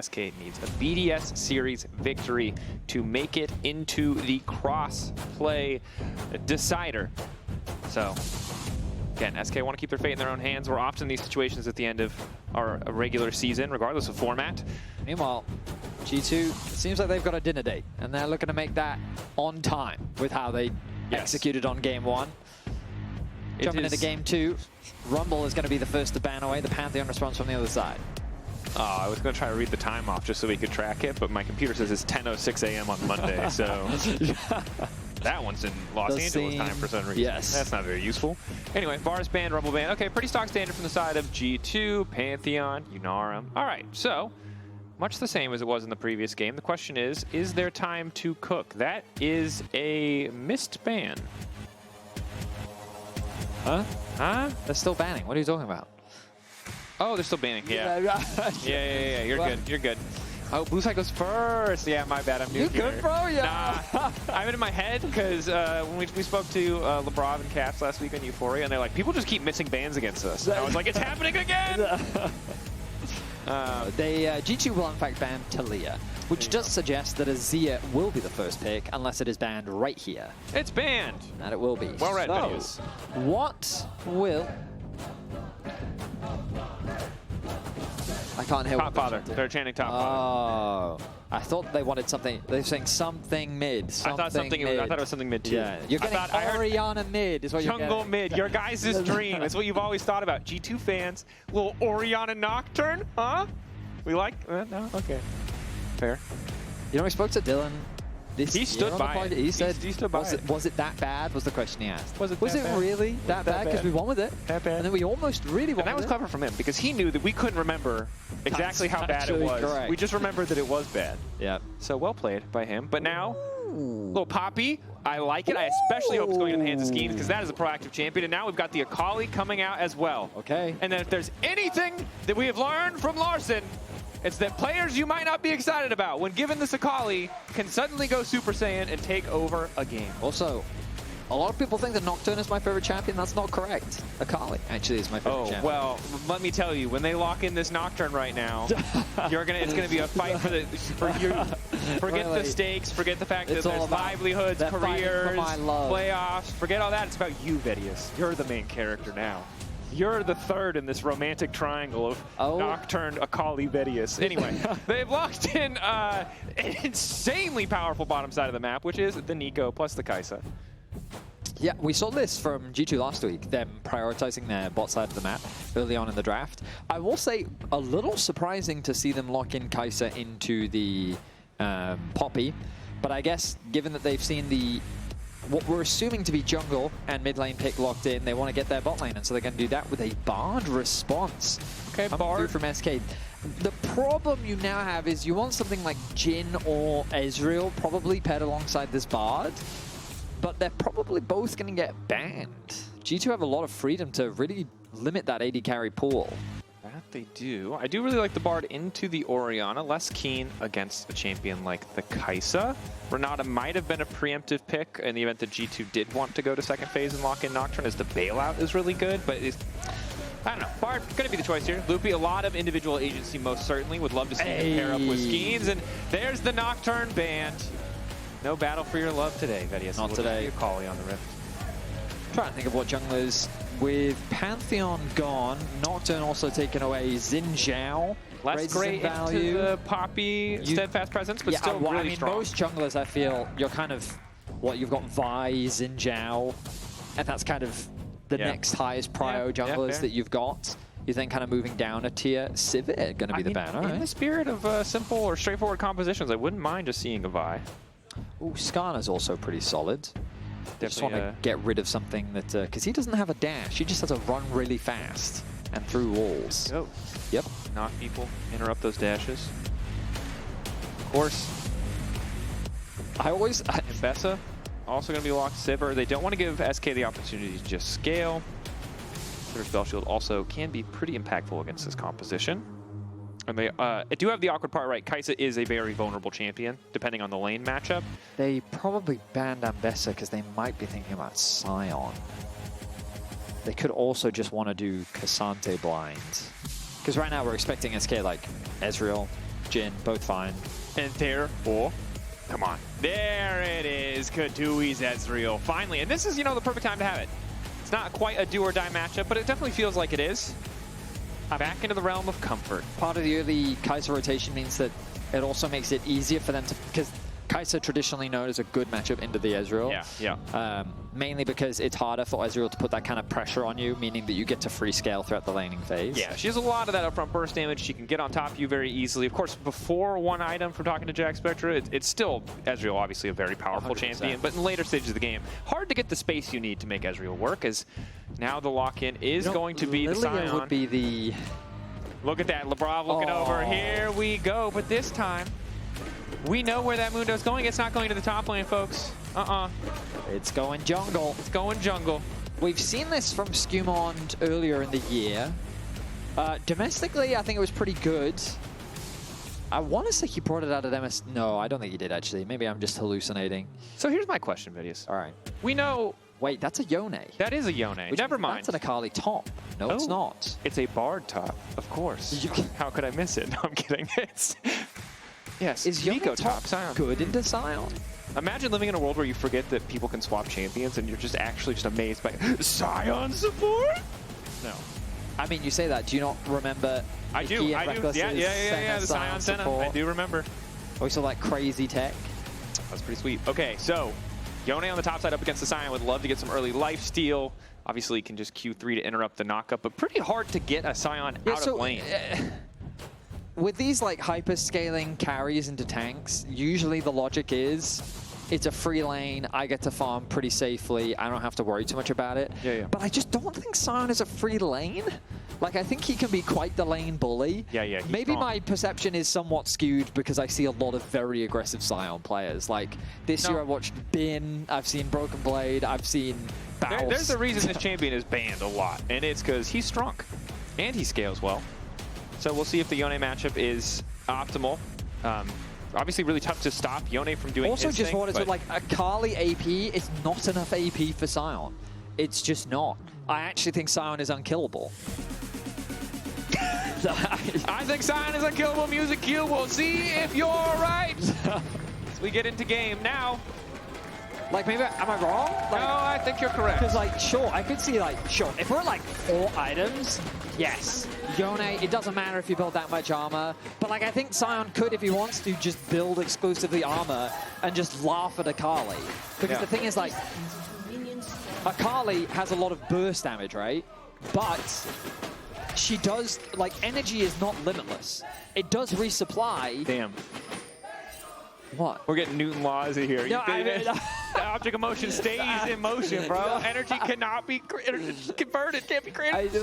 SK needs a BDS series victory to make it into the cross-play decider. So, again, SK want to keep their fate in their own hands. We're often in these situations at the end of our regular season, regardless of format. Meanwhile, G2, it seems like they've got a dinner date, and they're looking to make that on time with how they executed on game 1. Jumping into game 2, Rumble is going to be the first to ban away. The Pantheon response from the other side. Oh, I was going to try to read the time off just so we could track it, but my computer says it's 10:06 a.m. on Monday, so that one's in Los Angeles time for some reason. Yes. That's not very useful. Anyway, Bars banned, Rumble banned. Okay, pretty stock standard from the side of G2, Pantheon, Yone. All right, so much the same as it was in the previous game. The question is there time to cook? That is a missed ban. Huh? Huh? They're still banning. What are you talking about? Oh, they're still banning. Yeah. Yeah. You're good. You're good. Oh, blue side goes first. Yeah, my bad. I'm new You here. good, bro? Yeah. Nah, I have it in my head because when we spoke to Labrov and Caps last week on Euphoria, and they're like, people just keep missing bans against us. And I was like, it's happening again. G2 will in fact ban Talia, which does suggest that Azir will be the first pick unless it is banned right here. It's banned. And it will be. Well read, so, Vedius. What will... I can't hear Top Father. They're chanting Top Father. Oh. I thought they wanted something. They're saying something mid. I thought it was something mid too. Yeah. You're getting Orianna mid is what you're getting. Jungle mid. Your guys' dream. It's what you've always thought about. G2 fans. Little Orianna Nocturne? Huh? We like? No? Okay. Fair. You know, we spoke to Dylan. He stood by it. He said, he stood by was it that bad? Was the question he asked. Was it really that bad? Because we won with it. That bad. And then we almost really won. And that was clever from him because he knew that we couldn't remember exactly how bad it was. Correct. We just remembered that it was bad. Yeah. So well played by him. But now, little Poppy, I like it. I especially hope it's going in the hands of Skeanz because that is a proactive champion. And now we've got the Akali coming out as well. Okay. And then if there's anything that we have learned from Larson, it's that players you might not be excited about, when given this Akali, can suddenly go Super Saiyan and take over a game. Also, a lot of people think that Nocturne is my favorite champion. That's not correct. Akali actually is my favorite champion. Oh, well, let me tell you, when they lock in this Nocturne right now, it's gonna be a fight for you. Forget the stakes, forget the fact that there's livelihoods, careers, playoffs, forget all that. It's about you, Vedius. You're the main character now. You're the third in this romantic triangle of Nocturne, Akali, Vedius. Anyway, they've locked in an insanely powerful bottom side of the map, which is the Neeko plus the Kai'Sa. Yeah, we saw this from G2 last week, them prioritizing their bot side of the map early on in the draft. I will say, a little surprising to see them lock in Kai'Sa into the Poppy, but I guess given that they've seen what we're assuming to be jungle and mid lane pick locked in, they want to get their bot lane, and so they're going to do that with a Bard response. Okay, Bard from SK. The problem you now have is you want something like Jhin or Ezreal probably paired alongside this Bard, but they're probably both going to get banned. G2 have a lot of freedom to really limit that AD carry pool. That they do. I do really like the Bard into the Orianna. Less keen against a champion like the Kai'Sa. Renata might have been a preemptive pick in the event that G2 did want to go to second phase and lock in Nocturne, as the bailout is really good, but I don't know. Bard gonna be the choice here. Loopy, a lot of individual agency most certainly. Would love to see him pair up with Skeanz, and there's the Nocturne band. No battle for your love today, Vedius. Not today. Akali on the Rift. Trying to think of what junglers. With Pantheon gone, Nocturne also taken away, Xin Zhao. Less great into the Poppy steadfast presence, but still really strong. Most junglers, I feel, you're kind of, you've got Vi, Xin Zhao, and that's kind of the next highest prio junglers that you've got. You're then kind of moving down a tier. Sivir going to be the banner. In the spirit of simple or straightforward compositions, I wouldn't mind just seeing a Vi. Ooh, Skarner's also pretty solid. They just want to get rid of something that, because he doesn't have a dash, he just has to run really fast and through walls. Go. Yep. Knock people, interrupt those dashes. Of course. Bessa also going to be locked. Sivir. They don't want to give SK the opportunity to just scale. Sivir's Spell Shield also can be pretty impactful against this composition. And they do have the awkward part right. Kai'Sa is a very vulnerable champion, depending on the lane matchup. They probably banned Ambessa because they might be thinking about Sion. They could also just want to do Cassante blind. Because right now we're expecting SK like Ezreal, Jhin, both fine. And therefore, come on. There it is, Keduii's Ezreal, finally. And this is, you know, the perfect time to have it. It's not quite a do-or-die matchup, but it definitely feels like it is. Back into the realm of comfort. Part of the early Kai'Sa rotation means that it also makes it easier for them to, because Kai'Sa traditionally known as a good matchup into the Ezreal. Yeah. Mainly because it's harder for Ezreal to put that kind of pressure on you, meaning that you get to free scale throughout the laning phase. Yeah, she has a lot of that upfront burst damage. She can get on top of you very easily. Of course, before one item from talking to Jack Spectra, it's still Ezreal, obviously a very powerful 100%. champion, but in later stages of the game, hard to get the space you need to make Ezreal work, as now the lock-in is going to be the Sion. would be the... Look at that, Labrov looking over. Here we go, but this time, we know where that Mundo's going. It's not going to the top lane, folks. It's going jungle. It's going jungle. We've seen this from SkewMond earlier in the year. Domestically, I think it was pretty good. I want to say he brought it out of MS. No, I don't think he did, actually. Maybe I'm just hallucinating. So here's my question, Vedius. All right. We know... Wait, that's a Yone. That is a Yone. Never mind. That's an Akali top. No, it's not. It's a Bard top, of course. How could I miss it? No, I'm kidding. Yes, is Neeko top Sion. Good into Sion? Imagine living in a world where you forget that people can swap champions and you're just actually just amazed by Sion support? No. I mean, you say that. Do you not remember? I do. Yeah. The Sion Senna. I do remember. We saw that crazy tech. That's pretty sweet. Okay, so Yone on the top side up against the Sion. Would love to get some early lifesteal. Obviously, can just Q3 to interrupt the knockup, but pretty hard to get a Sion out of lane. With these like hyper-scaling carries into tanks, usually the logic is it's a free lane, I get to farm pretty safely, I don't have to worry too much about it. Yeah. But I just don't think Sion is a free lane. Like, I think he can be quite the lane bully. Yeah. Maybe my perception is somewhat skewed because I see a lot of very aggressive Sion players. Like, this year I watched Bin, I've seen Broken Blade, I've seen Baus. There's a reason this champion is banned a lot, and it's because he's strong, and he scales well. So we'll see if the Yone matchup is optimal. Obviously really tough to stop Yone from doing also his just thing, wanted to, like, Akali AP is not enough AP for Sion. It's just not. I actually think Sion is unkillable. I think Sion is unkillable. Music cue. We'll see if you're right. As we get into game now. Like, maybe, am I wrong? Like, no, I think you're correct. Because, like, sure, I could see, like, sure, if we're, like, 4 items, yes. Yone, it doesn't matter if you build that much armor. But, like, I think Sion could, if he wants to, just build exclusively armor and just laugh at Akali. Because the thing is, like, Akali has a lot of burst damage, right? But she does, like, energy is not limitless. It does resupply. Damn. What? We're getting Newton laws here. No, the object of motion stays in motion, bro. Energy cannot be converted, can't be created.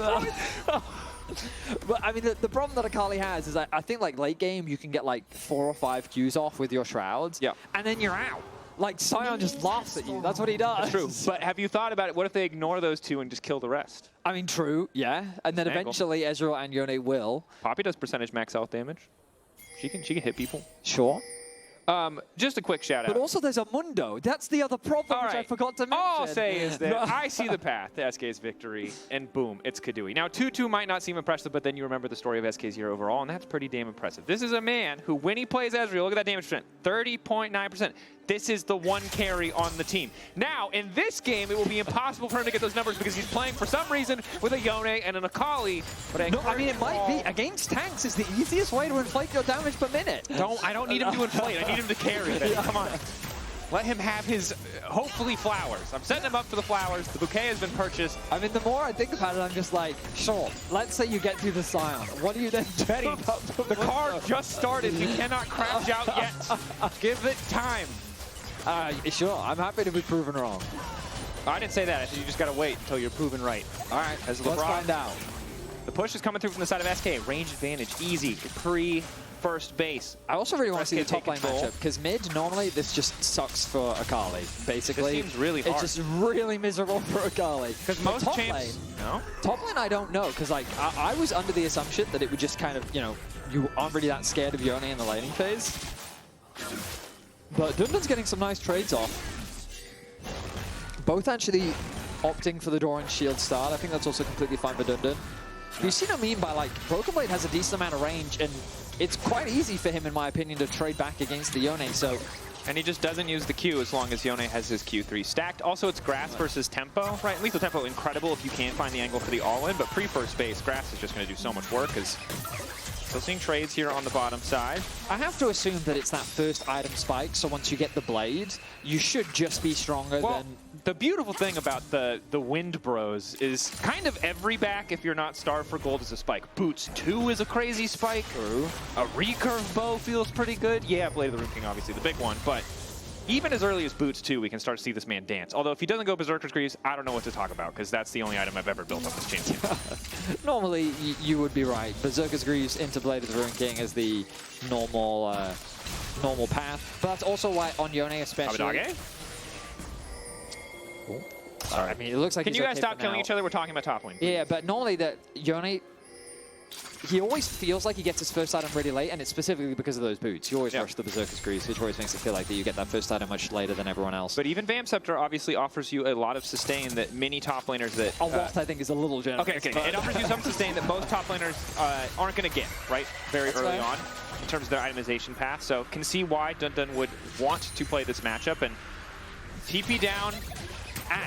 But I mean, the problem that Akali has is I think, like, late game, you can get like 4 or 5 Qs off with your shrouds. Yeah. And then you're out. Like, Sion just laughs at you. That's what he does. That's true. But have you thought about it? What if they ignore those 2 and just kill the rest? I mean, true, yeah. And then eventually Ezreal and Yone will. Poppy does percentage max health damage. She can hit people. Sure. Just a quick shout out. But also there's a Mundo. That's the other problem, which I forgot to mention. All I'll say is that I see the path to SK's victory, and boom, it's Keduii. Now, 2-2 might not seem impressive, but then you remember the story of SK's year overall, and that's pretty damn impressive. This is a man who, when he plays Ezreal, look at that damage percent, 30.9%. This is the one carry on the team. Now, in this game, it will be impossible for him to get those numbers because he's playing, for some reason, with a Yone and an Akali. But no, I mean, it might be. Against tanks is the easiest way to inflate your damage per minute. I don't need him to inflate. I need him to carry. Come on. Let him have his, hopefully, flowers. I'm setting him up for the flowers. The bouquet has been purchased. I mean, the more I think about it, I'm just like, sure, let's say you get through the Sion. What are you then betting? The card just started. You cannot crash out yet. Give it time. Sure, I'm happy to be proven wrong. I didn't say that. I said you just got to wait until you're proven right. All right, let's find out. The push is coming through from the side of SK. Range advantage, easy, pre-first base. I also really want to see the top lane matchup, because mid, normally, this just sucks for Akali, basically. It seems really hard. It's just really miserable for Akali. Because most top champs... lane, top lane, I don't know, because like, I was under the assumption that it would just kind of, you know, you aren't really that scared of Yone in the laning phase. But DnDn's getting some nice trades off. Both actually opting for the Doran shield start. I think that's also completely fine for DnDn. You see what I mean by, like, Broken Blade has a decent amount of range, and it's quite easy for him, in my opinion, to trade back against the Yone. So. And he just doesn't use the Q as long as Yone has his Q3 stacked. Also, it's grass versus tempo, right? Lethal tempo, incredible if you can find the angle for the all-in, but pre-first base, grass is just going to do so much work, because still seeing trades here on the bottom side. I have to assume that it's that first item spike, so once you get the blade, you should just be stronger than... The beautiful thing about the Wind Bros is kind of every back, if you're not starved for gold, is a spike. Boots 2 is a crazy spike. True. A recurve bow feels pretty good. Yeah, Blade of the Rune King, obviously the big one, but even as early as Boots 2, we can start to see this man dance. Although if he doesn't go Berserker's Greaves, I don't know what to talk about, because that's the only item I've ever built up as champion. Normally, you would be right. Berserker's Greaves into Blade of the Rune King is the normal path. But that's also why on Yone especially... Abbedagge? Sorry. I mean, it looks like Can you guys stop killing each other? We're talking about top lane. Yeah, but normally that Yone, he always feels like he gets his first item really late, and it's specifically because of those boots. You always rush the Berserker's Greaves, which always makes it feel like that you get that first item much later than everyone else. But even Vamp Scepter obviously offers you a lot of sustain that many top laners that... A lot, I think, is a little generous. Okay. It offers you some sustain that most top laners aren't going to get, right? Very early on in terms of their itemization path. So can see why DnDn would want to play this matchup. And TP down...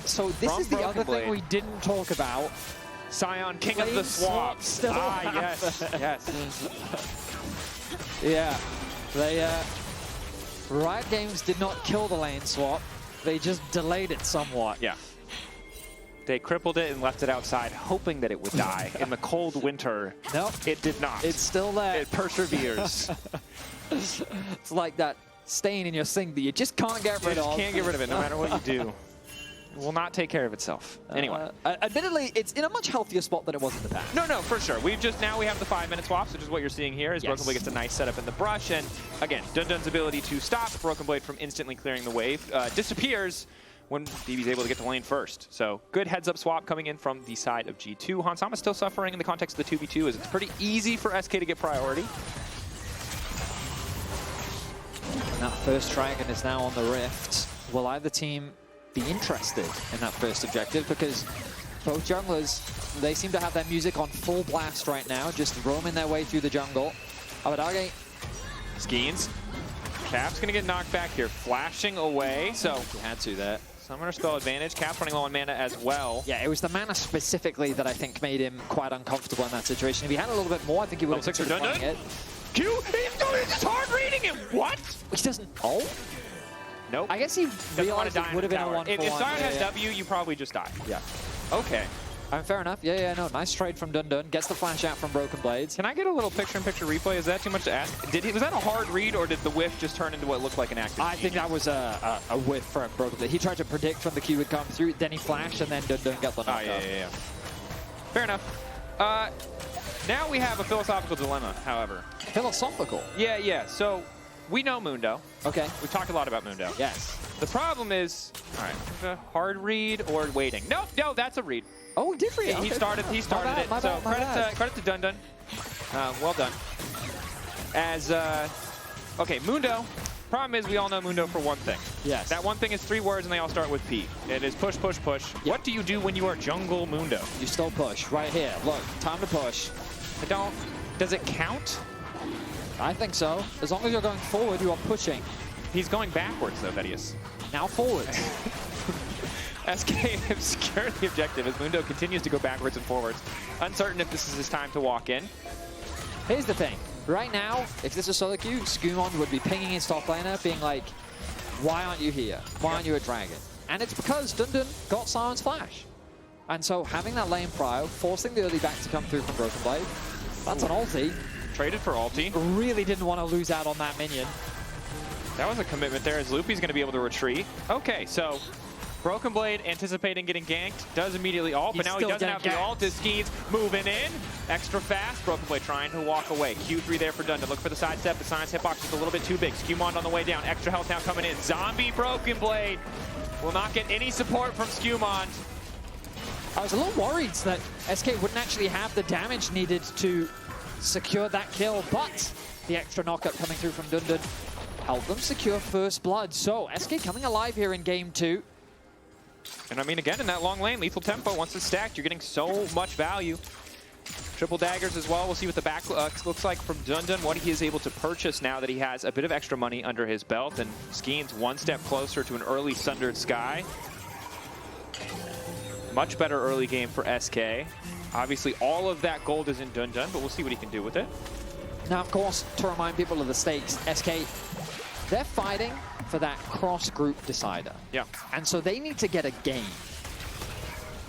So this is the other thing we didn't talk about. Sion, king of the swamp. Yes. Yeah. They, Riot Games did not kill the lane swap. They just delayed it somewhat. Yeah. They crippled it and left it outside, hoping that it would die. In the cold winter, nope, it did not. It's still there. It perseveres. It's like that stain in your sink that you just can't get rid of. You just can't get rid of it, no matter what you do. It will not take care of itself. Anyway. Admittedly, it's in a much healthier spot than it was in the past. No, for sure. Now we have the 5-minute swaps, which is what you're seeing here, as Broken Blade gets a nice setup in the brush. And again, DnDn's ability to stop Broken Blade from instantly clearing the wave disappears when BB's able to get to lane first. So good heads-up swap coming in from the side of G2. Hansama's still suffering in the context of the 2v2, as it's pretty easy for SK to get priority. And that first dragon is now on the rift. Will either team be interested in that first objective? Because both junglers, they seem to have their music on full blast right now, just roaming their way through the jungle. Abbedagge. Skeanz. Cap's going to get knocked back here, flashing away. So he had to there. Summoner spell advantage. Cap's running low on mana as well. Yeah, it was the mana specifically that I think made him quite uncomfortable in that situation. If he had a little bit more, I think he would have considered playing it. Q? He's just hard reading him. What? He doesn't. Oh? Nope. I guess he realized it would have been a 1-for-1. If Sion has W, you probably just die. Yeah. Okay. Fair enough. Yeah, no. Nice trade from DnDn. Gets the flash out from Broken Blades. Can I get a little picture-in-picture replay? Is that too much to ask? Was that a hard read, or did the whiff just turn into what looked like an active? I think that was a whiff from Broken Blades. He tried to predict when the Q would come through, then he flashed, and then DnDn got the knockout. Yeah. Fair enough. Now we have a philosophical dilemma, however. Philosophical? Yeah. So we know Mundo. Okay. We've talked a lot about Mundo. Yes. The problem is, all right, a hard read or waiting. No, that's a read. Oh, he did read. He started it. So credit to DnDn. Well done. Okay, Mundo. Problem is, we all know Mundo for one thing. Yes. That one thing is 3 words, and they all start with P. It is push, push, push. Yep. What do you do when you are jungle Mundo? You still push. Right here. Look, time to push. Does it count? I think so. As long as you're going forward, you are pushing. He's going backwards, though, Vedius. Now forwards. SK have secured the objective as Mundo continues to go backwards and forwards. Uncertain if this is his time to walk in. Here's the thing. Right now, if this was solo queue, SkewMond would be pinging his top laner, being like, why aren't you here? Why aren't you a dragon? And it's because DnDn got Sion's flash. And so having that lane prio, forcing the early back to come through from Broken Blade, that's an ulti. Traded for ulti. Really didn't want to lose out on that minion. That was a commitment there, as Loopy's going to be able to retreat. Okay, so Broken Blade anticipating getting ganked, does immediately ult, but now he doesn't have the ult. His Skeanz moving in, extra fast. Broken Blade trying to walk away. Q3 there for DnDn. Look for the side step, but Sion's hitbox is a little bit too big. SkewMond on the way down, extra health now coming in. Zombie Broken Blade will not get any support from SkewMond. I was a little worried that SK wouldn't actually have the damage needed to secure that kill, but the extra knockup coming through from DnDn helped them secure first blood. So SK coming alive here in game 2. And I mean, again, in that long lane, lethal tempo, once it's stacked, you're getting so much value. Triple daggers as well. We'll see what the back looks like from DnDn, what he is able to purchase now that he has a bit of extra money under his belt. And Skeanz one step closer to an early Sundered Sky. Much better early game for SK. Obviously, all of that gold is in DnDn, but we'll see what he can do with it. Now, of course, to remind people of the stakes, SK, they're fighting for that cross-group decider. Yeah. And so they need to get a game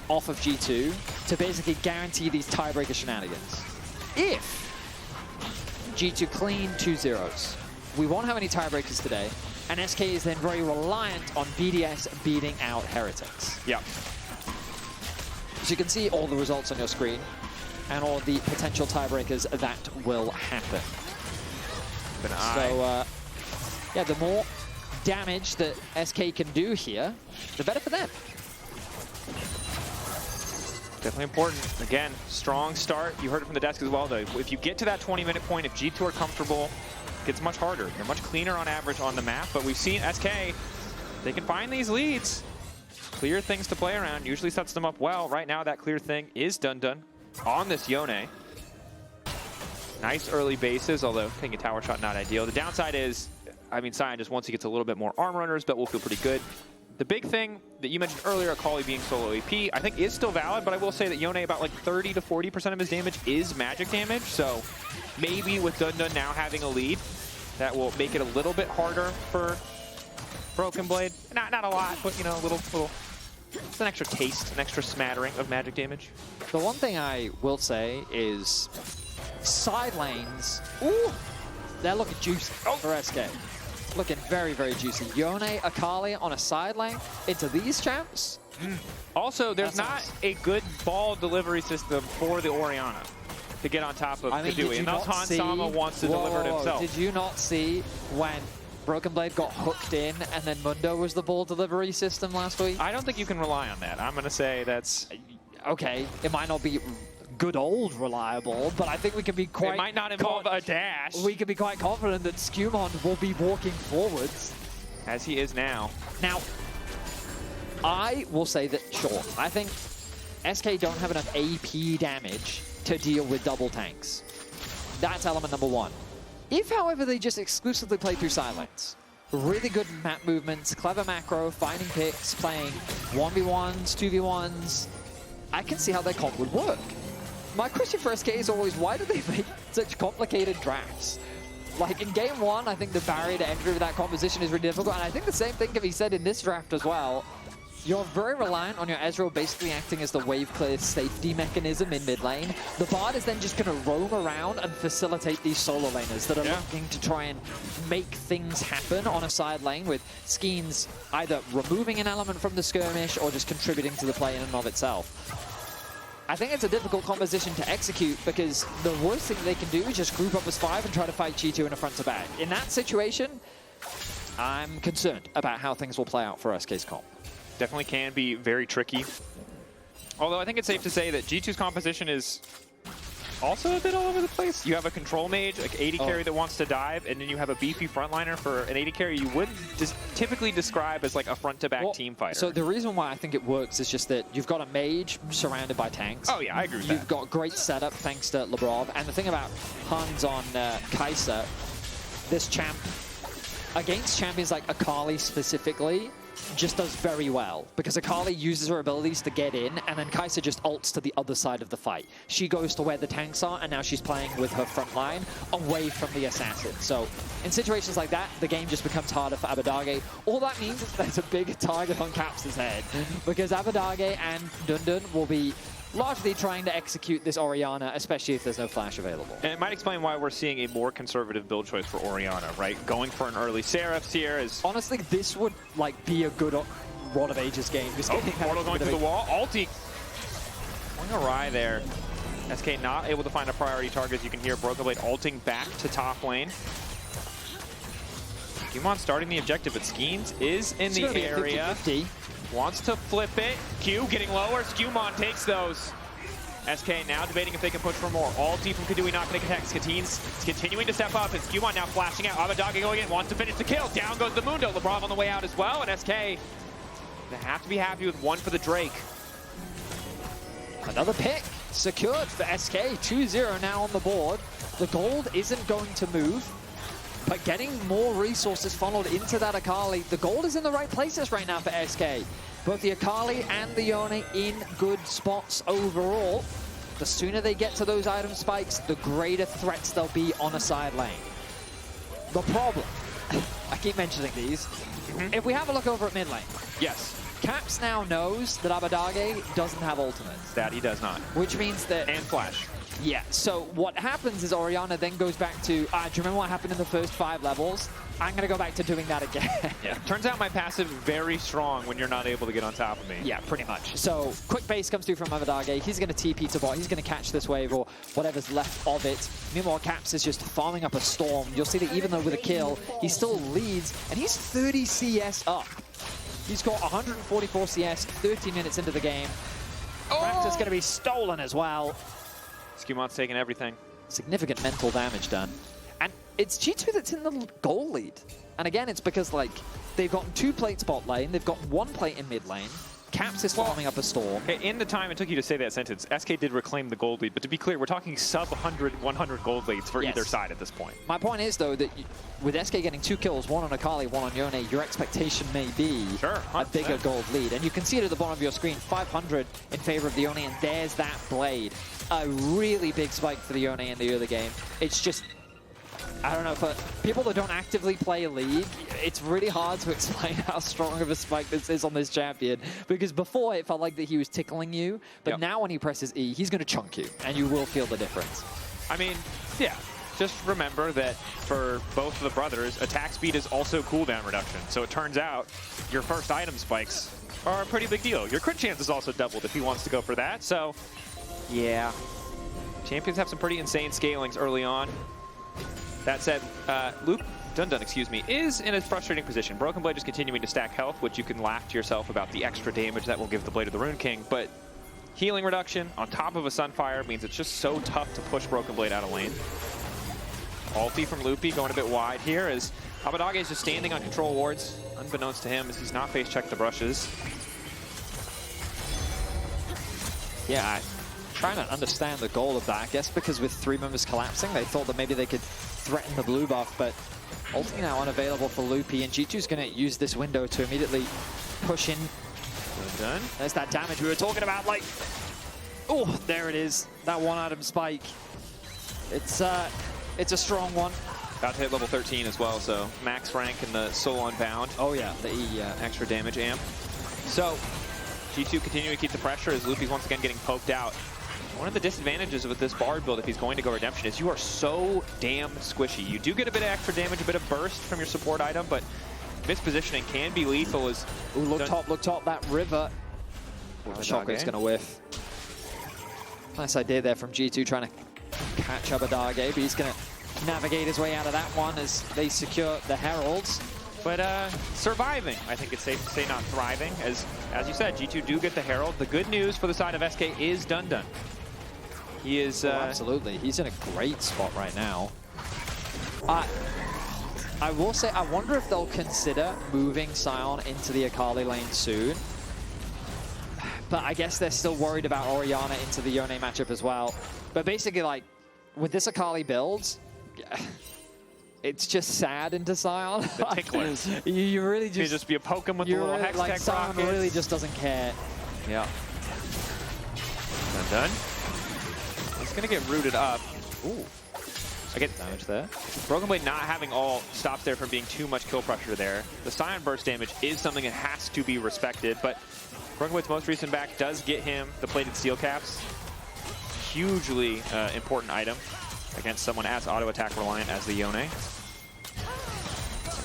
off of G2 to basically guarantee these tiebreaker shenanigans. If G2 clean 2-0s, we won't have any tiebreakers today, and SK is then very reliant on Vedius beating out Heretics. Yeah. So you can see all the results on your screen and all the potential tiebreakers that will happen. So, yeah, the more damage that SK can do here, the better for them. Definitely important. Again, strong start. You heard it from the desk as well, though. If you get to that 20-minute point, if G2 are comfortable, it gets much harder. They're much cleaner on average on the map, but we've seen SK, they can find these leads. Clear things to play around. Usually sets them up well. Right now, that clear thing is DnDn on this Yone. Nice early bases, although taking a tower shot, not ideal. The downside is, I mean, Sion just once he gets a little bit more arm runners, but we'll feel pretty good. The big thing that you mentioned earlier, Akali being solo AP, I think is still valid, but I will say that Yone, about like 30 to 40% of his damage is magic damage, so maybe with DnDn now having a lead, that will make it a little bit harder for Broken Blade. Not a lot, but you know, a little, it's an extra taste, an extra smattering of magic damage. The one thing I will say is side lanes, ooh, they're looking juicy for SK. Looking very, very juicy. Yone, Akali on a side lane into these champs. Also, there's not a good ball delivery system for the Orianna to get on top of Keduii, and that's Sama wants to deliver it himself. Did you not see when Broken Blade got hooked in and then Mundo was the ball delivery system last week? I don't think you can rely on that. I'm going to say that's... Okay, it might not be good old reliable, but I think we can be quite... It might not involve a dash. We can be quite confident that SkewMond will be walking forwards. As he is now. Now, I will say that, sure, I think SK don't have enough AP damage to deal with double tanks. That's element number one. If, however, they just exclusively play through side lanes, really good map movements, clever macro, finding picks, playing 1v1s, 2v1s, I can see how their comp would work. My question for SK is always, why do they make such complicated drafts? Like, in game one, I think the barrier to entry with that composition is really difficult, and I think the same thing can be said in this draft as well. You're very reliant on your Ezreal basically acting as the wave clear safety mechanism in mid lane. The Bard is then just going to roam around and facilitate these solo laners that are looking to try and make things happen on a side lane, with Skeanz either removing an element from the skirmish or just contributing to the play in and of itself. I think it's a difficult composition to execute because the worst thing they can do is just group up as 5 and try to fight G2 in a front to back. In that situation, I'm concerned about how things will play out for SK's comp. Definitely can be very tricky. Although I think it's safe to say that G2's composition is also a bit all over the place. You have a control mage, like AD carry that wants to dive, and then you have a beefy frontliner for an AD carry you wouldn't typically describe as like a front-to-back team fighter. So the reason why I think it works is just that you've got a mage surrounded by tanks. Oh yeah, I agree with that. You've got great setup thanks to Labrov, and the thing about Hans on Kai'Sa, this champ, against champions like Akali specifically, just does very well, because Akali uses her abilities to get in, and then Kai'Sa just ults to the other side of the fight. She goes to where the tanks are, and now she's playing with her front line away from the assassin. So in situations like that, the game just becomes harder for Abbedagge. All that means is there's a bigger target on Caps' head, because Abbedagge and DnDn will be largely trying to execute this Orianna, especially if there's no flash available. And it might explain why we're seeing a more conservative build choice for Orianna, right? Going for an early Seraphs here is... Honestly, this would like be a good Rod of Ages game. Just Portal going through the wall. Ulti going awry there. SK not able to find a priority target. As you can hear Broken Blade ulting back to top lane. SkewMond starting the objective, but Skeanz is in the area. 50-50. Wants to flip it. Q getting lower. SkewMond takes those. SK now debating if they can push for more. Ulti from Keduii not going to connect. Skeanz continuing to step up, and SkewMond now flashing out. Abbedagge going in, wants to finish the kill. Down goes the Mundo. Labrov on the way out as well, and SK they have to be happy with one for the Drake. Another pick. secured for SK. 2-0 now on the board. The gold isn't going to move, but getting more resources funneled into that Akali. The gold is in the right places right now for SK. Both the Akali and the Yone in good spots overall. The sooner they get to those item spikes, the greater threats they'll be on a side lane. The problem, I keep mentioning these, if we have a look over at mid lane. Yes. Caps now knows that Abbedagge doesn't have ultimates. That he does not. Which means that... And flash. Yeah, so what happens is Orianna then goes back to, do you remember what happened in the first 5 levels? I'm going to go back to doing that again. Yeah. Turns out my passive very strong when you're not able to get on top of me. Yeah, pretty much. So quick base comes through from Abbedagge. He's going to TP to bot. He's going to catch this wave or whatever's left of it. Meanwhile, Caps is just farming up a storm. You'll see that even though with a kill, he still leads, and he's 30 CS up. He's got 144 CS, 13 minutes into the game. Practice going to be stolen as well. SkewMond's taking everything. Significant mental damage done. And it's G2 that's in the goal lead. And again, it's because like they've gotten 2 plates bot lane, they've got 1 plate in mid lane. Caps is farming up a storm. In the time it took you to say that sentence, SK did reclaim the gold lead, but to be clear, we're talking sub 100, 100 gold leads for either side at this point. My point is, though, that with SK getting 2 kills, 1 on Akali, 1 on Yone, your expectation may be a bigger gold lead. And you can see it at the bottom of your screen, 500 in favor of the Yone, and there's that blade. A really big spike for the Yone in the early game. It's just... I don't know, for people that don't actively play League, it's really hard to explain how strong of a spike this is on this champion. Because before, it felt like that he was tickling you, but now when he presses E, he's going to chunk you, and you will feel the difference. I mean, yeah. Just remember that for both of the brothers, attack speed is also cooldown reduction. So it turns out your first item spikes are a pretty big deal. Your crit chance is also doubled if he wants to go for that. So, yeah. Champions have some pretty insane scalings early on. That said, DnDn, excuse me, is in a frustrating position. Broken Blade is continuing to stack health, which you can laugh to yourself about the extra damage that will give the Blade of the Rune King, but healing reduction on top of a Sunfire means it's just so tough to push Broken Blade out of lane. Ulti from Loopy going a bit wide here as Abbedagge is just standing on control wards, unbeknownst to him, as he's not face-checked the brushes. Yeah, I'm trying to understand the goal of that. I guess because with 3 members collapsing, they thought that maybe they could threaten the blue buff, but ulti now unavailable for Loopy, and G2's going to use this window to immediately push in. Done. There's that damage we were talking about, like, oh, there it is, that 1 item spike. It's a strong one. About to hit level 13 as well, so max rank and the soul unbound. Oh yeah, the E extra damage amp. So G2 continuing to keep the pressure as Loopy's once again getting poked out. One of the disadvantages with this Bard build, if he's going to go Redemption, is you are so damn squishy. You do get a bit of extra damage, a bit of burst from your support item, but mispositioning can be lethal. As ooh, look top, that river. The shotgun's going to whiff. Nice idea there from G2 trying to catch Abbedagge, but he's going to navigate his way out of that one as they secure the Heralds. But surviving, I think it's safe to say, not thriving. As you said, G2 do get the Herald. The good news for the side of SK is DnDn. He is... absolutely. He's in a great spot right now. I will say, I wonder if they'll consider moving Sion into the Akali lane soon. But I guess they're still worried about Orianna into the Yone matchup as well. But basically, like, with this Akali build, it's just sad into Sion. The ticklers. you really just... You just be a poke him with the little really, hex like, tech Sion rockets. really just doesn't care. Yeah. Done. It's going to get rooted up. Ooh. I get damage there. Broken Blade not having all stops there from being too much kill pressure there. The Sion burst damage is something that has to be respected, but Broken Blade's most recent back does get him the plated steel caps. Hugely important item against someone as auto attack reliant as the Yone.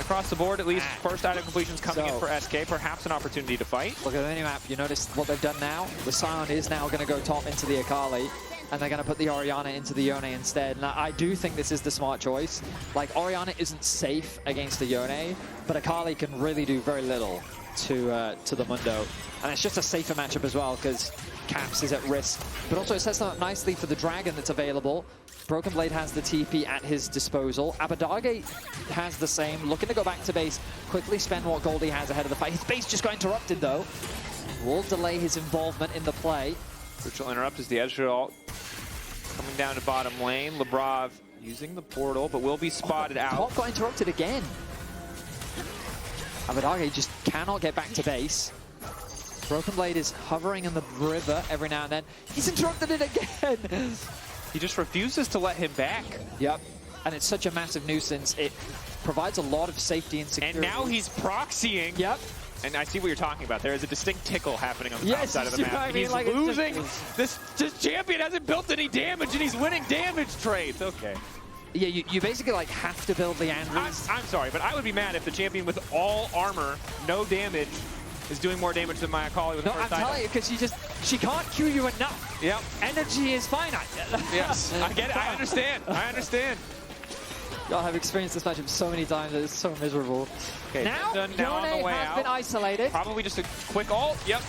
Across the board, at least first item completions coming in for SK, perhaps an opportunity to fight. Look at the minimap, you notice what they've done now? The Sion is now going to go top into the Akali, and they're going to put the Orianna into the Yone instead. Now, I do think this is the smart choice. Like, Orianna isn't safe against the Yone, but Akali can really do very little to the Mundo. And it's just a safer matchup as well, because Caps is at risk. But also, it sets them up nicely for the Dragon that's available. Broken Blade has the TP at his disposal. Abbedagge has the same. Looking to go back to base, quickly spend what gold he has ahead of the fight. His base just got interrupted, though. Will delay his involvement in the play. Crucial interrupt as the Ezreal Coming down to bottom lane, Labrov using the portal, but will be spotted out. Top got interrupted again. Abbedagge just cannot get back to base. Broken Blade is hovering in the river every now and then. He's interrupted it again. He just refuses to let him back. Yep. And it's such a massive nuisance. It provides a lot of safety and security. And now he's proxying. Yep. And I see what you're talking about. There is a distinct tickle happening on the top Yes, side of the map. I mean, He's like, losing. This champion hasn't built any damage, and he's winning damage trades. Okay. Yeah, you basically like have to build the Andrews. I'm sorry, but I would be mad if the champion with all armor, no damage, is doing more damage than my Akali with the first item. I'm telling you, because she can't Q you enough. Yep. Energy is finite. Yes, I get it. I understand. I understand. God, I've experienced this matchup so many times. It's so miserable. Okay, now on the way has out. been isolated. Probably just a quick ult. Yep.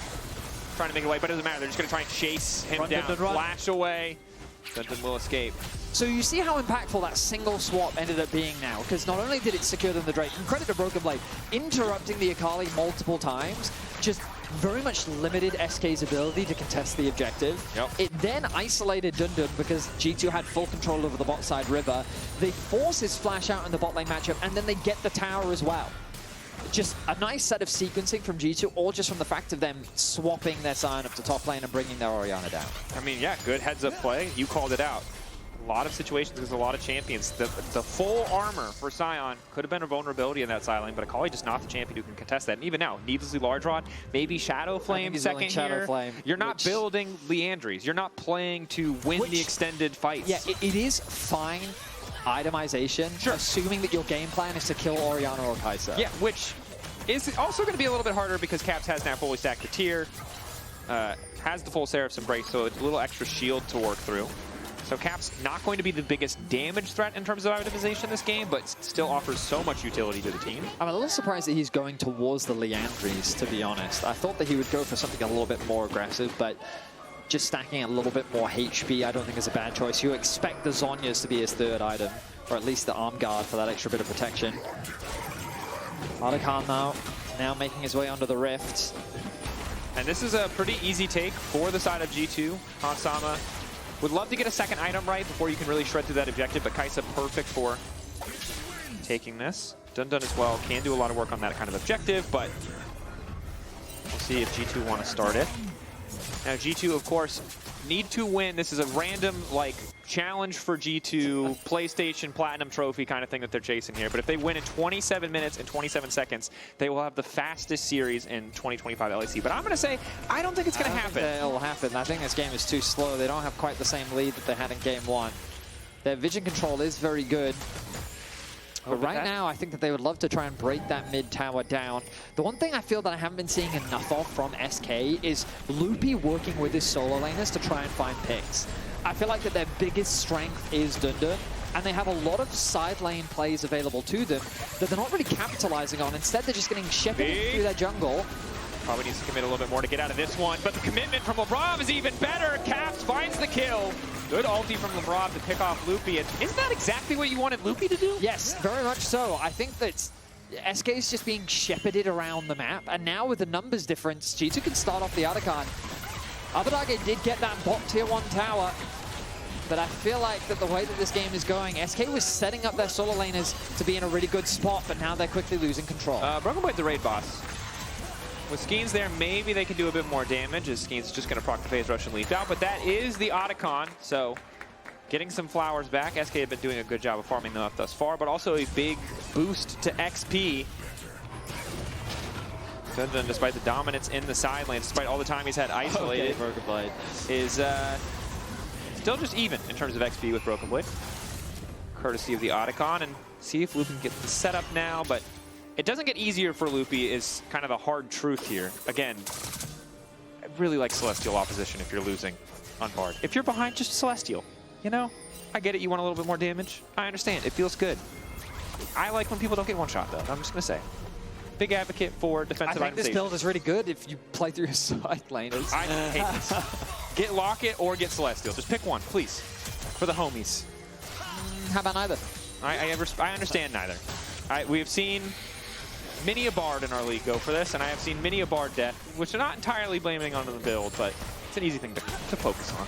Trying to make it away, but it doesn't matter. They're just going to try and chase him down. Flash away. DnDn will escape. So you see how impactful that single swap ended up being now, because not only did it secure them the Drake, and credit to Broken Blade, interrupting the Akali multiple times, just very much limited SK's ability to contest the objective. Yep. It then isolated DnDn because G2 had full control over the bot side river. They force his flash out in the bot lane matchup, and then they get the tower as well. Just a nice set of sequencing from G2, all just from the fact of them swapping their Sion up to top lane and bringing their Orianna down. I mean, yeah, good heads-up play. You called it out. A lot of situations, there's a lot of champions. The full armor for Sion could have been a vulnerability in that side lane, but Akali just not the champion who can contest that. And even now, needlessly large rod, maybe Shadow Flame second here. Flame, You're not building Leandries. You're not playing to win the extended fights. Yeah, it is fine itemization, assuming that your game plan is to kill Orianna or Kai'Sa. Yeah, which is also going to be a little bit harder because Caps has now fully stacked the tier, has the full Seraph's Embrace, so it's a little extra shield to work through. So Cap's not going to be the biggest damage threat in terms of itemization this game, but still offers so much utility to the team. I'm a little surprised that he's going towards the Leandries, to be honest. I thought that he would go for something a little bit more aggressive, but just stacking a little bit more HP I don't think is a bad choice. You expect the Zhonya's to be his third item, or at least the arm guard for that extra bit of protection. Abbedagge now making his way under the rift. And this is a pretty easy take for the side of G2. Hansama would love to get a second item right before you can really shred through that objective, but Kai'Sa perfect for taking this. DnDn as well can do a lot of work on that kind of objective, but we'll see if G2 want to start it. Now G2, of course, need to win. This is a random, like, challenge for G2, PlayStation Platinum Trophy kind of thing that they're chasing here. But if they win in 27 minutes and 27 seconds, they will have the fastest series in 2025 LEC. But I'm going to say, I don't think it's going to happen. It'll happen. I think this game is too slow. They don't have quite the same lead that they had in game one. Their vision control is very good. But right now, I think that they would love to try and break that mid tower down. The one thing I feel that I haven't been seeing enough of from SK is Loopy working with his solo laners to try and find picks. I feel like that their biggest strength is DnDn, and they have a lot of side lane plays available to them that they're not really capitalizing on. Instead, they're just getting shepherded through their jungle. Probably needs to commit a little bit more to get out of this one, but the commitment from Labrov is even better. Caps finds the kill. Good ulti from Labrov to pick off Loopy. And isn't that exactly what you wanted Loopy to do? Yes, very much so. I think that SK is just being shepherded around the map, and now with the numbers difference, G2 can start off the Abbedagge. Abbedagge did get that bot tier 1 tower, but I feel like that the way that this game is going, SK was setting up their solo laners to be in a really good spot, but now they're quickly losing control. Broken Blade the raid boss. With Skeanz there, maybe they can do a bit more damage, as Skeanz is just going to proc the phase rush and leap out, but that is the Abbedagge, so getting some flowers back. SK have been doing a good job of farming them up thus far, but also a big boost to XP. DnDn, despite the dominance in the side lanes, despite all the time he's had isolated, Broken Blade is still just even in terms of XP with Broken Blade. Courtesy of the Abbedagge, and see if Loopy can get the setup now, but it doesn't get easier for Loopy is kind of a hard truth here. Again, I really like Celestial opposition if you're losing on Bard. If you're behind, just Celestial. You know, I get it, you want a little bit more damage. I understand, it feels good. I like when people don't get one shot though, I'm just gonna say. Big advocate for defensive itemization. I think this build is really good if you play through your side laners. I hate this. Get Locket or get Celestial. Just pick one, please. For the homies. How about neither? I understand neither. We have seen many a Bard in our league go for this, and I have seen many a Bard death, which I'm not entirely blaming on the build, but it's an easy thing to focus on.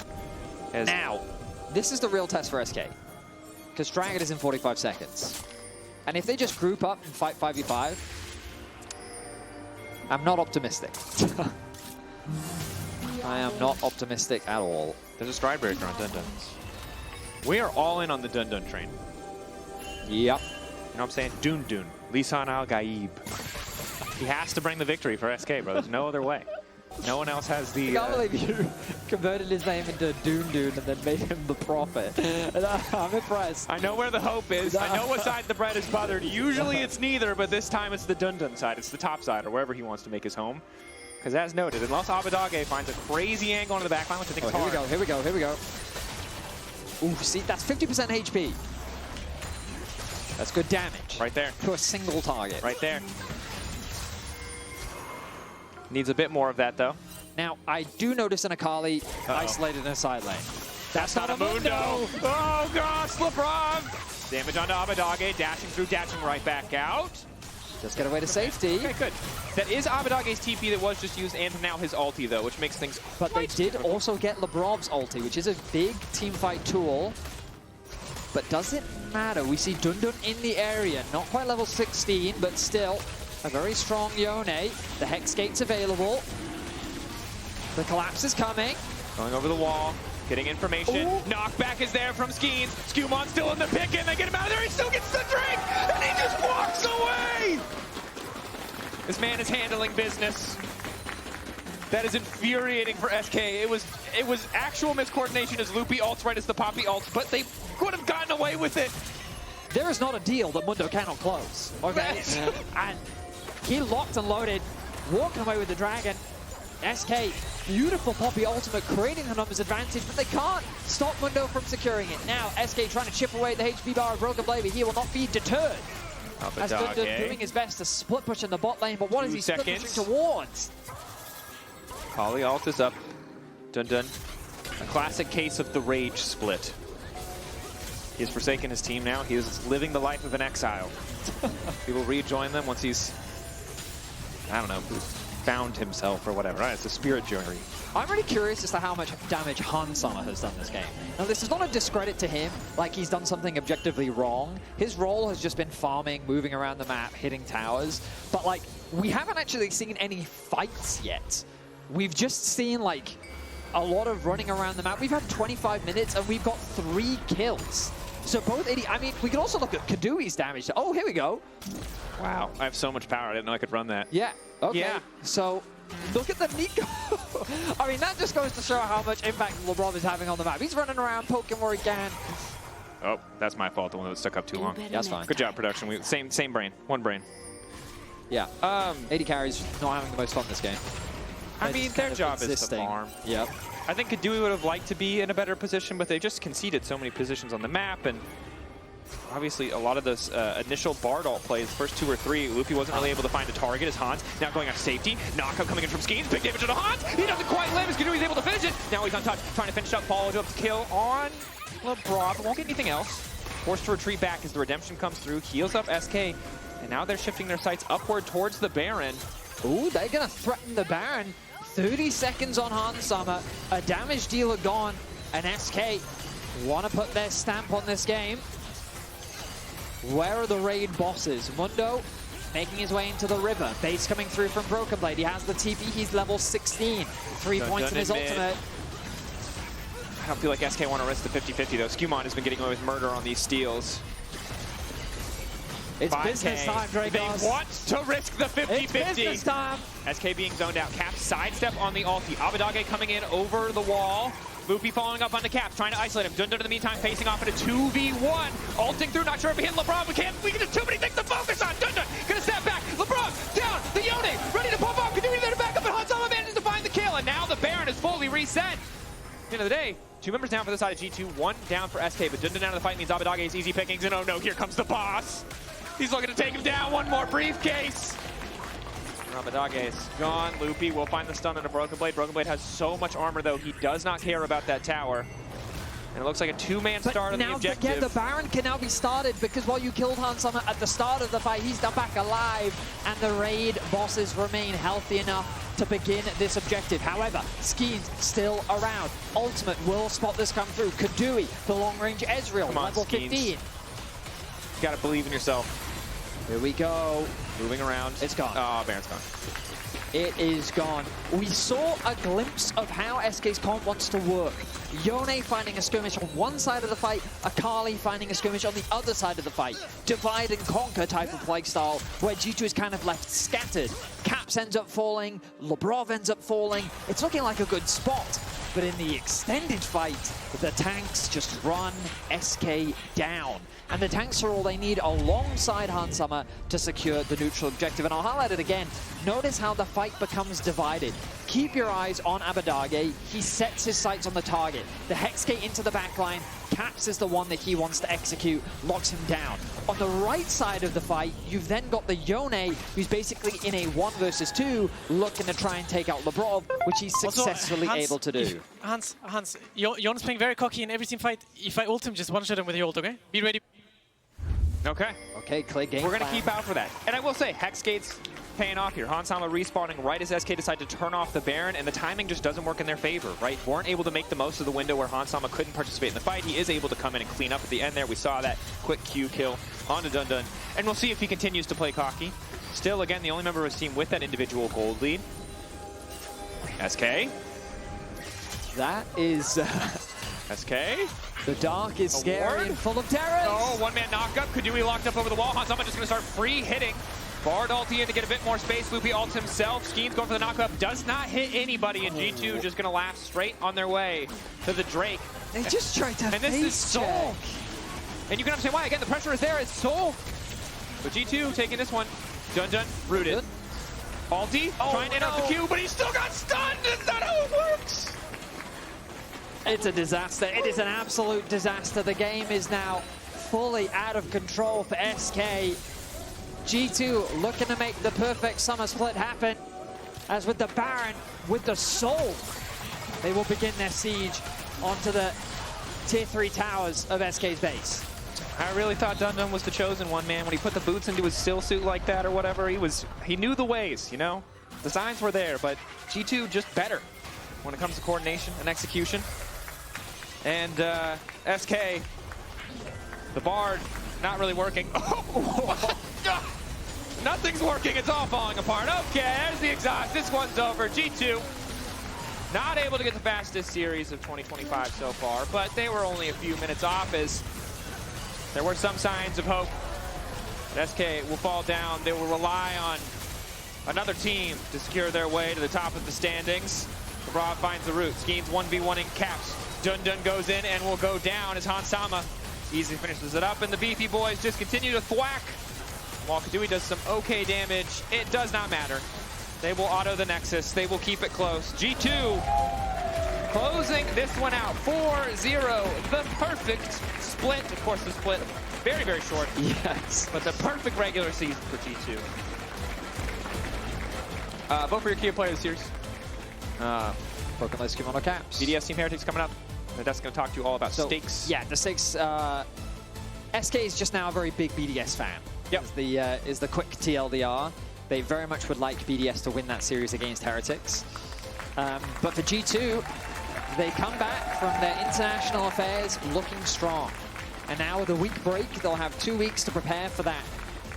As now, this is the real test for SK. Because Dragon is in 45 seconds. And if they just group up and fight 5v5, I'm not optimistic. I am not optimistic at all. There's a stride breaker on DnDn. We are all in on the DnDn train. Yep. You know what I'm saying? DnDn. Lisan al-Gaib. He has to bring the victory for SK, bro. There's no other way. No one else has the... I can't believe you converted his name into DnDn and then made him the prophet. I'm impressed. I know where the hope is. I know what side the bread is buttered. Usually it's neither, but this time it's the DnDn side. It's the top side, or wherever he wants to make his home. Because as noted, unless Abbedagge finds a crazy angle into the backline, which I think is hard. Here we go. Ooh, see, that's 50% HP. That's good damage. Right there. To a single target. Right there. Needs a bit more of that, though. Now, I do notice an Akali isolated in a side lane. That's not a Mundo. Oh, gosh, Labrov. Damage onto Abbedagge, dashing through, dashing right back out. Just get away to safety. Okay, good. That is Abbedagge's TP that was just used, and now his ulti, though, which makes things But they did difficult. Also get Labrov's ulti, which is a big teamfight tool. But does it matter? We see DnDn in the area. Not quite level 16, but still a very strong Yone. The Hex Gate's available. The collapse is coming. Going over the wall, getting information. Ooh. Knockback is there from Skeanz. SkewMond still in the pick, and they get him out of there. He still gets the drink, and he just walks away. This man is handling business. That is infuriating for SK. It was actual miscoordination as Loopy ults right as the Poppy ults, but they could have gotten away with it. There is not a deal that Mundo cannot close. Okay, and he locked and loaded, walking away with the Dragon. SK, beautiful Poppy ultimate, creating the numbers advantage, but they can't stop Mundo from securing it. Now, SK trying to chip away the HP bar of Broken Blade, but he will not be deterred. As DnDn doing his best to split push in the bot lane, but what is he split pushing towards? Akali ult is up. DnDn. A classic case of the rage split. He has forsaken his team now. He is living the life of an exile. He will rejoin them once he's, I don't know, found himself or whatever. Right? It's a spirit journey. I'm really curious as to how much damage Summer has done this game. Now, this is not a discredit to him, like he's done something objectively wrong. His role has just been farming, moving around the map, hitting towers. But, like, we haven't actually seen any fights yet. We've just seen, like, a lot of running around the map. We've had 25 minutes and we've got 3 kills. So both 80, I mean, we can also look at Keduii's damage. Oh, here we go. Wow, I have so much power. I didn't know I could run that. Yeah, okay. Yeah. So look at the Neeko. I mean, that just goes to show how much impact Labrov is having on the map. He's running around, poking where he can. Oh, that's my fault, the one that stuck up too long. That's fine. Good job, production. Same brain, one brain. Yeah. 80 carries not having the most fun this game. I mean, their job is to farm. Yep. I think Keduii would have liked to be in a better position, but they just conceded so many positions on the map, and obviously a lot of those initial Bard ult plays, first 2 or 3, Loopy wasn't really able to find a target as Hans now going on safety. Knockup coming in from Skeanz, big damage to Hans. He doesn't quite live as Keduii's able to finish it. Now he's on touch, trying to finish up, follow up kill on Labrov. Won't get anything else. Forced to retreat back as the redemption comes through, heals up SK, and now they're shifting their sights upward towards the Baron. Ooh, they're gonna threaten the Baron. 30 seconds on Summer, a damage dealer gone, and SK want to put their stamp on this game. Where are the raid bosses? Mundo making his way into the river. Base coming through from Broken Blade. He has the TP, he's level 16. 3 points in his ultimate. I don't feel like SK want to risk the 50-50 though. SkewMond has been getting away with murder on these steals. It's business time, Drakos. They want to risk the 50-50. It's business time. SK being zoned out. Caps sidestep on the ulti. Abbedagge coming in over the wall. Loopy following up on the Caps, trying to isolate him. DnDn in the meantime facing off at a 2v1. Ulting through, not sure if he hit Labrov. We can do too many things to focus on. DnDn gonna step back. Labrov down. The Yone ready to pop up. Keduii there to back up, and Summer manages to find the kill. And now the Baron is fully reset. At the end of the day, 2 members down for the side of G2, 1 down for SK, but DnDn out of the fight means Abbedagge's easy pickings, and oh no, here comes the boss. He's looking to take him down. 1 more briefcase. Abbedagge is gone. Loopy will find the stun on a Broken Blade. Broken Blade has so much armor, though. He does not care about that tower. And it looks like a 2-man start on the objective. Now, again, the Baron can now be started because while you killed Summer at the start of the fight, he's back alive. And the raid bosses remain healthy enough to begin this objective. However, Skeanz still around. Ultimate will spot this come through. Keduii, the long-range Ezreal, level 15. You gotta believe in yourself. Here we go. Moving around. It's gone. Oh, Baron's gone. It is gone. We saw a glimpse of how SK's comp wants to work. Yone finding a skirmish on one side of the fight, Akali finding a skirmish on the other side of the fight. Divide and conquer type of playstyle, where G2 is kind of left scattered. Caps ends up falling, Labrov ends up falling. It's looking like a good spot. But in the extended fight, the tanks just run SK down. And the tanks are all they need alongside Hansama to secure the neutral objective. And I'll highlight it again. Notice how the fight becomes divided. Keep your eyes on Abbedagge. He sets his sights on the target. The Hexgate into the backline. Caps is the one that he wants to execute, locks him down. On the right side of the fight, you've then got the Yone, who's basically in a 1 versus 2, looking to try and take out Labrov, which he's successfully able to do. Hans, Yone's playing very cocky in every team fight. If I ult him, just one-shot him with your ult, okay? Be ready. Okay. Okay, clear game. We're going to keep out for that. And I will say, Hexgate's paying off here. Hansama respawning right as SK decide to turn off the Baron, and the timing just doesn't work in their favor, right? Weren't able to make the most of the window where Hansama couldn't participate in the fight. He is able to come in and clean up at the end there. We saw that quick Q kill onto DnDn. And we'll see if he continues to play cocky. Still, again, the only member of his team with that individual gold lead. SK. That is... SK. The dark is scary and full of terrors. Oh, one-man knockup. Keduii locked up over the wall. Hansama just going to start free hitting. Bard ulti in to get a bit more space. Loopy ults himself. Skeanz going for the knockup. Does not hit anybody. And G2 just going to laugh straight on their way to the Drake. They just tried to And this is Soul. And you can understand why. Again, the pressure is there. It's Soul. But G2 taking this one. DnDn rooted. Ulti trying to interrupt the Q, but he still got stunned. Is that how it works? It's a disaster. It is an absolute disaster. The game is now fully out of control for SK. G2 looking to make the perfect summer split happen. As with the Baron, with the Soul, they will begin their siege onto the tier 3 towers of SK's base. I really thought DnDn was the chosen one, man. When he put the boots into his still suit like that or whatever, he knew the ways, you know? The signs were there, but G2 just better when it comes to coordination and execution. And SK, the Bard, not really working. Nothing's working, it's all falling apart. Okay, there's the exhaust, this one's over. G2, not able to get the fastest series of 2025 so far, but they were only a few minutes off as there were some signs of hope. SK will fall down, they will rely on another team to secure their way to the top of the standings. Labrov finds the route, Skeanz 1v1ing Caps. DnDn goes in and will go down as Hansama easily finishes it up, and the beefy boys just continue to thwack. While Keduii does some okay damage, it does not matter. They will auto the Nexus, they will keep it close. G2 closing this one out, 4-0, the perfect split. Of course, the split very, very short. Yes. But the perfect regular season for G2. Vote for your key player of the series. Broken List SkewMond Caps. Vedius Team Heretics coming up. That's going to talk to you all about stakes. Yeah, the stakes. SK is just now a very big BDS fan. Yep. Is the quick TLDR. They very much would like BDS to win that series against Heretics. But for G2, they come back from their international affairs looking strong. And now with a week break, they'll have 2 weeks to prepare for that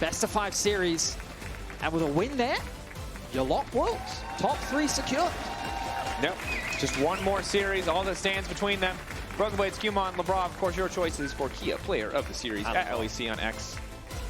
best-of-5 series. And with a win there, you're locked worlds. Top 3 secure. Nope. Just one more series, all that stands between them. Broken Blade, SkewMond, Labrov, of course, your choices for Kia Player of the Series at LEC on X.